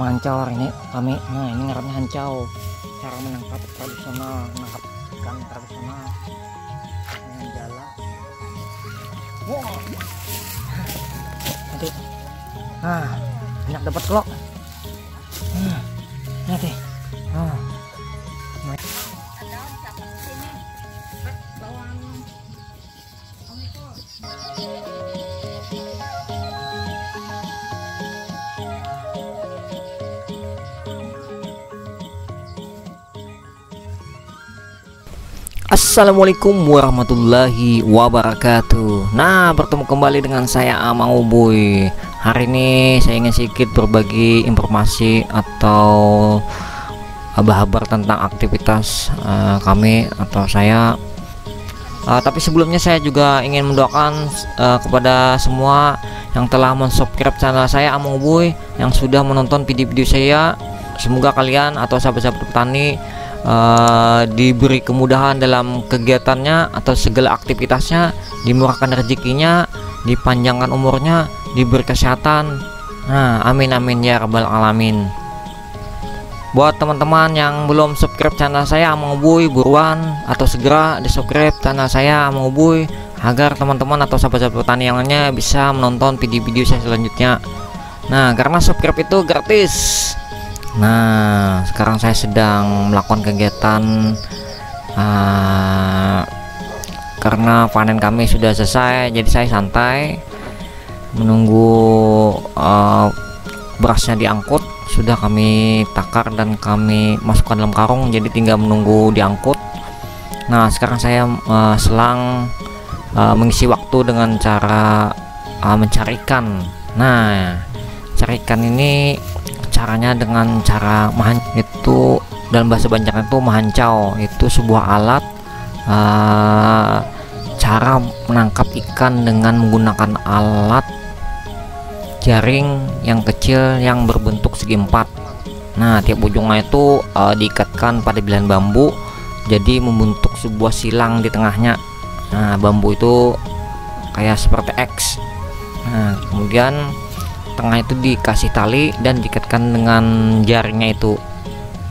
Mahancau hari ini kami. Nah, ini ngarannya hancau. Cara menangkap tradisional, menangkap ikan tradisional dengan jala. Wow. Nanti, banyak dapat kelok. Nanti, Assalamualaikum warahmatullahi wabarakatuh. Nah, bertemu kembali dengan saya Amang Ubuy. Hari ini saya ingin sedikit berbagi informasi atau kabar tentang aktivitas kami atau saya. Tapi sebelumnya saya juga ingin mendoakan kepada semua yang telah mensubscribe channel saya Amang Ubuy, yang sudah menonton video-video saya. Semoga kalian atau sahabat-sahabat petani diberi kemudahan dalam kegiatannya atau segala aktivitasnya, dimurahkan rezekinya, dipanjangkan umurnya, diberi kesehatan. Nah, amin amin ya rabbal alamin. Buat teman-teman yang belum subscribe channel saya Amang Ubuy, buruan atau segera di subscribe channel saya Amang Ubuy agar teman-teman atau sahabat-sahabat petani yang lainnya bisa menonton video-video saya selanjutnya. Nah, karena subscribe itu gratis. Nah, sekarang saya sedang melakukan kegiatan karena panen kami sudah selesai, jadi saya santai menunggu berasnya diangkut. Sudah kami takar dan kami masukkan dalam karung, jadi tinggal menunggu diangkut. Nah, sekarang saya selang mengisi waktu dengan cara mencari ikan. Nah, cari ikan ini caranya dengan cara itu dalam bahasa Banjar itu mahancau. Itu sebuah alat cara menangkap ikan dengan menggunakan alat jaring yang kecil yang berbentuk segi empat. Nah, tiap ujungnya itu diikatkan pada bilah bambu, jadi membentuk sebuah silang di tengahnya. Nah, bambu itu kayak seperti X. Nah, kemudian tengah itu dikasih tali dan diikatkan dengan jaringnya itu.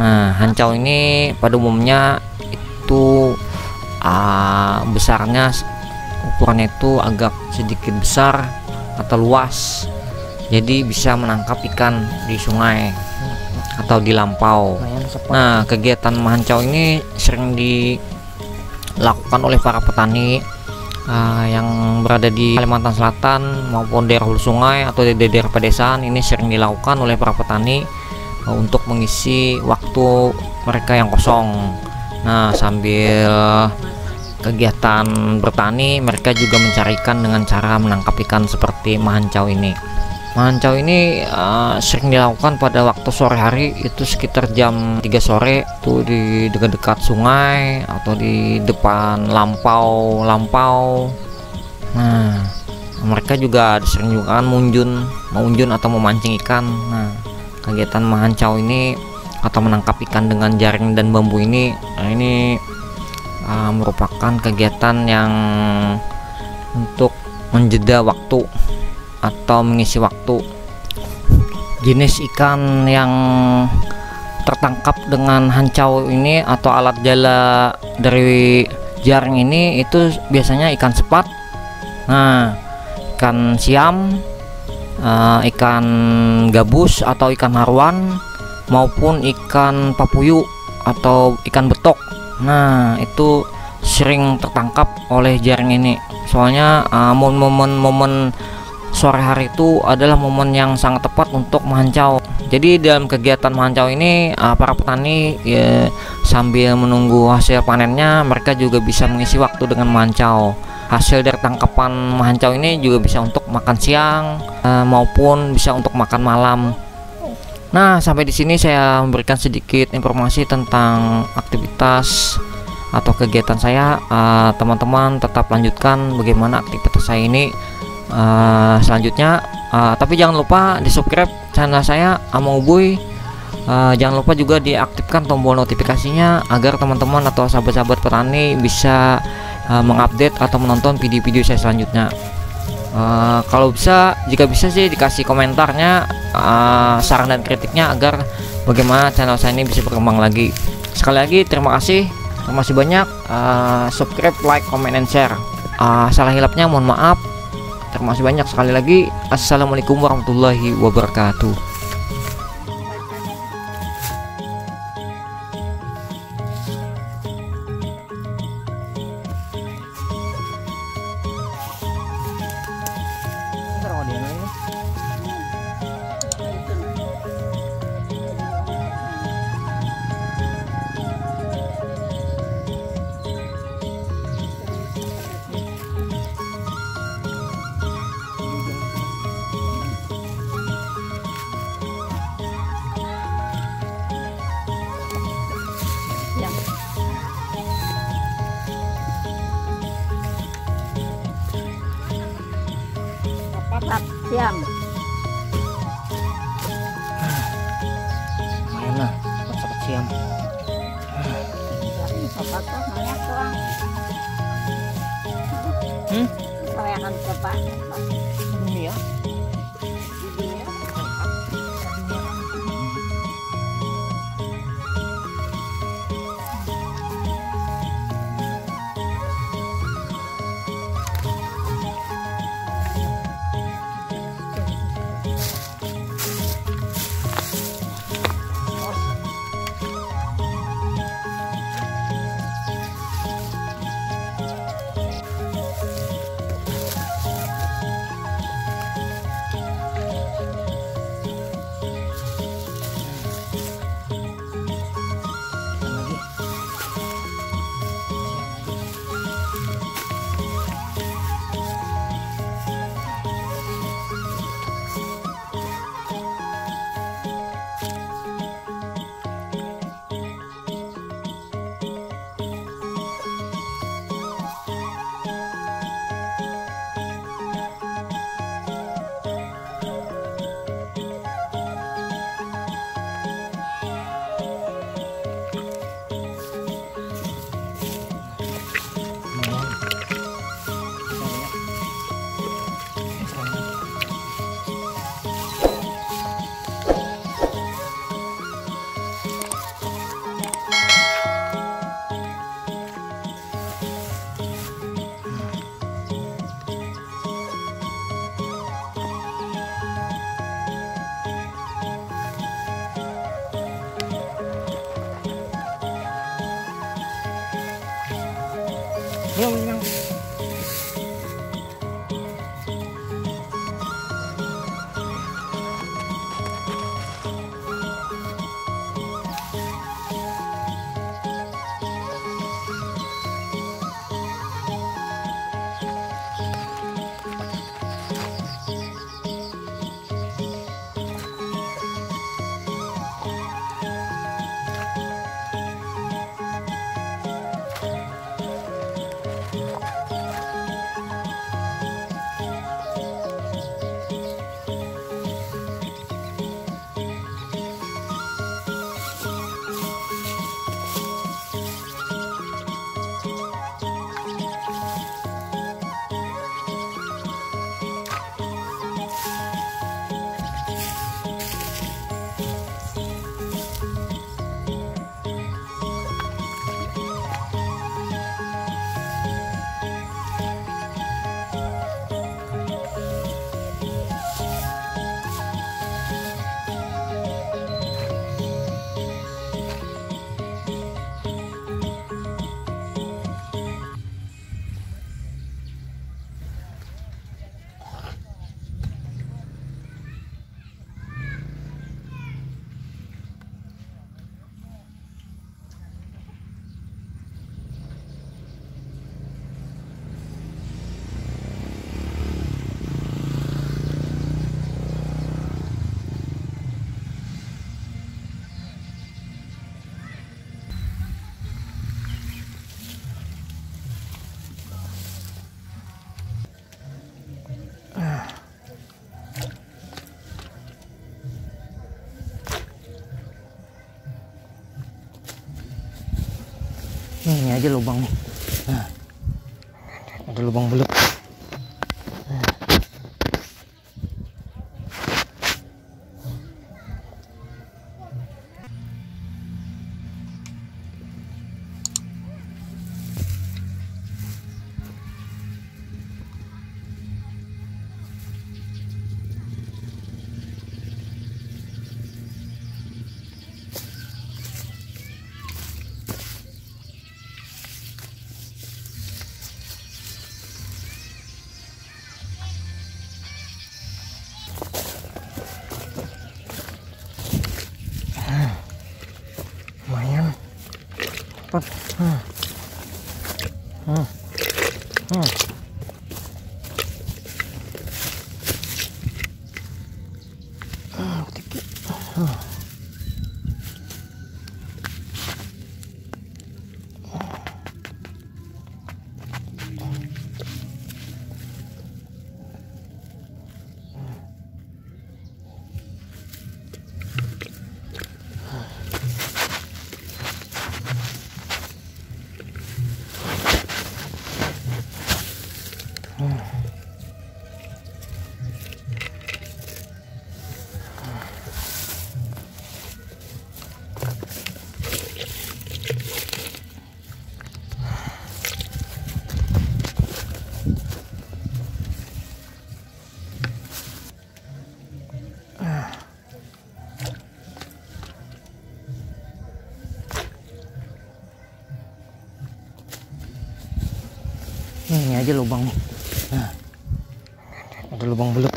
Nah, hancau ini pada umumnya itu besarnya, ukurannya itu agak sedikit besar atau luas, jadi bisa menangkap ikan di sungai atau di lampau. Nah, kegiatan mahancau ini sering dilakukan oleh para petani yang berada di Kalimantan Selatan maupun daerah hulu sungai atau di daerah pedesaan. Ini sering dilakukan oleh para petani untuk mengisi waktu mereka yang kosong. Nah, sambil kegiatan bertani, mereka juga mencari ikan dengan cara menangkap ikan seperti mahancau ini. Mahancau ini sering dilakukan pada waktu sore hari, itu sekitar jam 3 sore, itu di dekat-dekat sungai atau di depan lampau. Nah, mereka juga sering juga kan mengunjun atau memancing ikan. Nah, kegiatan mahancau ini atau menangkap ikan dengan jaring dan bambu ini, merupakan kegiatan yang untuk menjeda waktu atau mengisi waktu. Jenis ikan yang tertangkap dengan hancau ini atau alat jala dari jaring ini itu biasanya ikan sepat, ikan siam, ikan gabus atau ikan haruan, maupun ikan papuyu atau ikan betok. Nah, itu sering tertangkap oleh jaring ini. Soalnya momen sore hari itu adalah momen yang sangat tepat untuk mahancau. Jadi dalam kegiatan mahancau ini para petani sambil menunggu hasil panennya, mereka juga bisa mengisi waktu dengan mahancau. Hasil dari tangkapan mahancau ini juga bisa untuk makan siang maupun bisa untuk makan malam. Nah, sampai di sini saya memberikan sedikit informasi tentang aktivitas atau kegiatan saya. Teman-teman tetap lanjutkan bagaimana aktivitas saya ini selanjutnya. Tapi jangan lupa di subscribe channel saya Amang Ubuy. Jangan lupa juga diaktifkan tombol notifikasinya agar teman-teman atau sahabat-sahabat petani bisa mengupdate atau menonton video-video saya selanjutnya. Kalau bisa, jika bisa sih dikasih komentarnya, saran dan kritiknya agar bagaimana channel saya ini bisa berkembang lagi. Sekali lagi terima kasih banyak. Subscribe, like, comment, and share. Salah hilapnya mohon maaf. Terima kasih banyak sekali lagi. Assalamualaikum warahmatullahi wabarakatuh. Siam. Mana? Sahabat siam. Sobat tuh banyak kurang. Kawayan coba. Dunia. Yang ini aja lubang nih. Nah, ada lubang belut. cepat. Ini aja lubang. Nah, ada lubang belut.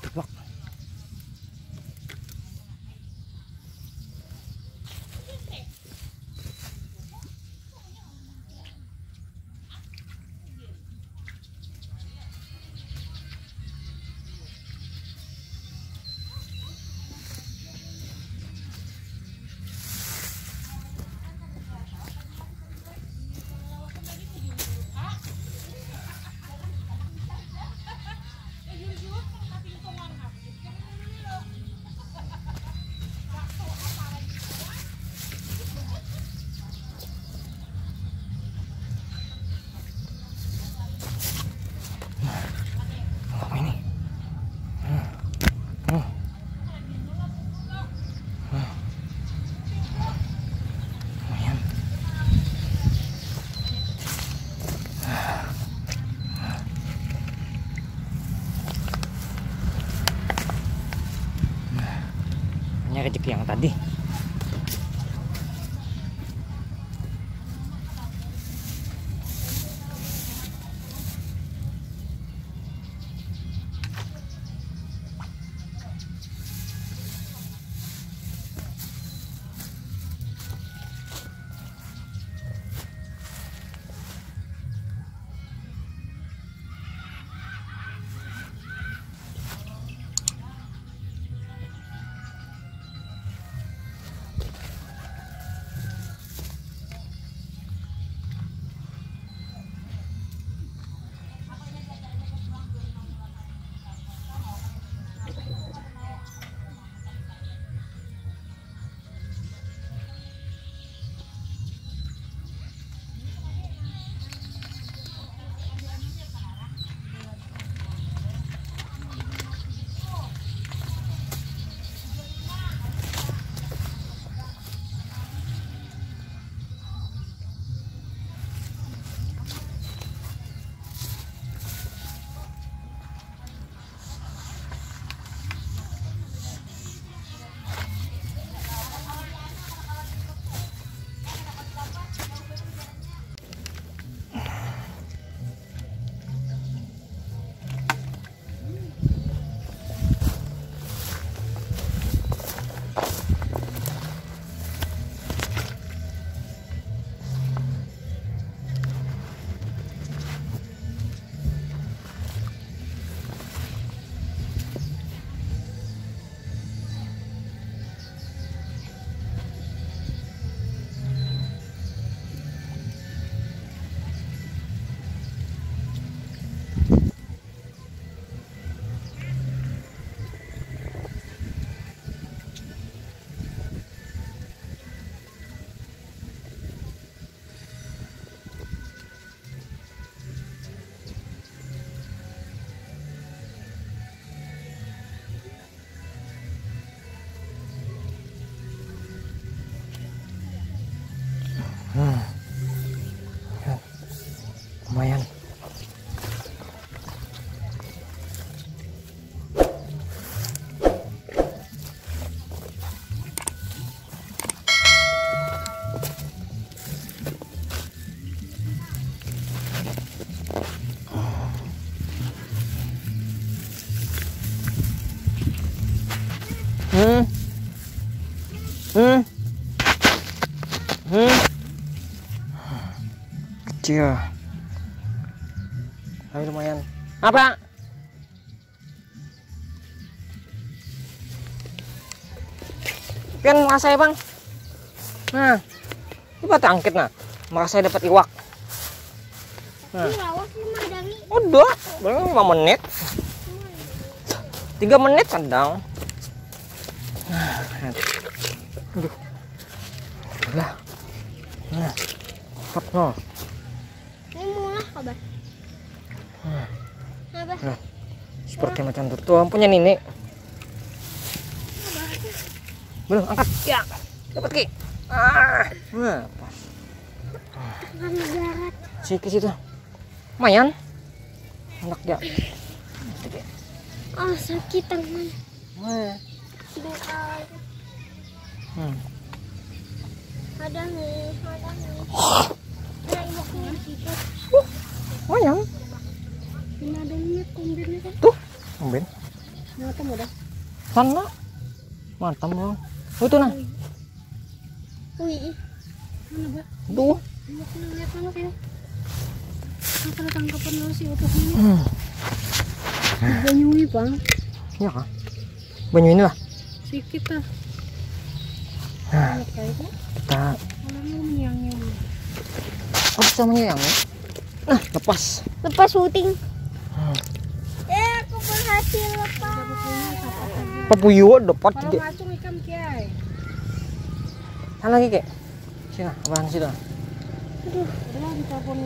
Tebak. Kecil. Ayo lumayan. Apa? Pian makasih bang. Nah, ini batu angkit nah. Makasih dapat iwak. Nah. Udah, belum 5 menit. 3 menit kadang. Aduh. Lah. Nah. Cepat no. Ini murah kabar. Nah. Seperti macam tuh punya Nini. Belum angkat. Ya. Dapat Ki. Nah, pas. Sikit situ. Lumayan. Enak ya. Oh, sakit tangan. Ada nih. Ada iwaknya situ. Lumayan. Ini ada minyak kumbirnya kan? Tuh, ambil. Matang udah. Sana. Mantap bang. Itu nah. Wih. Mana bah? Tuh. Iwaknya lihat mana kayak. Apa tangkapan lo sih utuhnya? Banyui bang. Iya kah? Banyu ini lah. Sikit lah. Nah, Kayaknya. kita. Orangnya menyangnya. Oh, bisa menyayangnya. Nah, lepas. Lepas syuting. Aku berhasil lepas. Papuyo dapat Kalau tidak. masuk ikan kiai. Sana lagi kek. Sini, apaan sih dah? Aduh, udah ditelepon.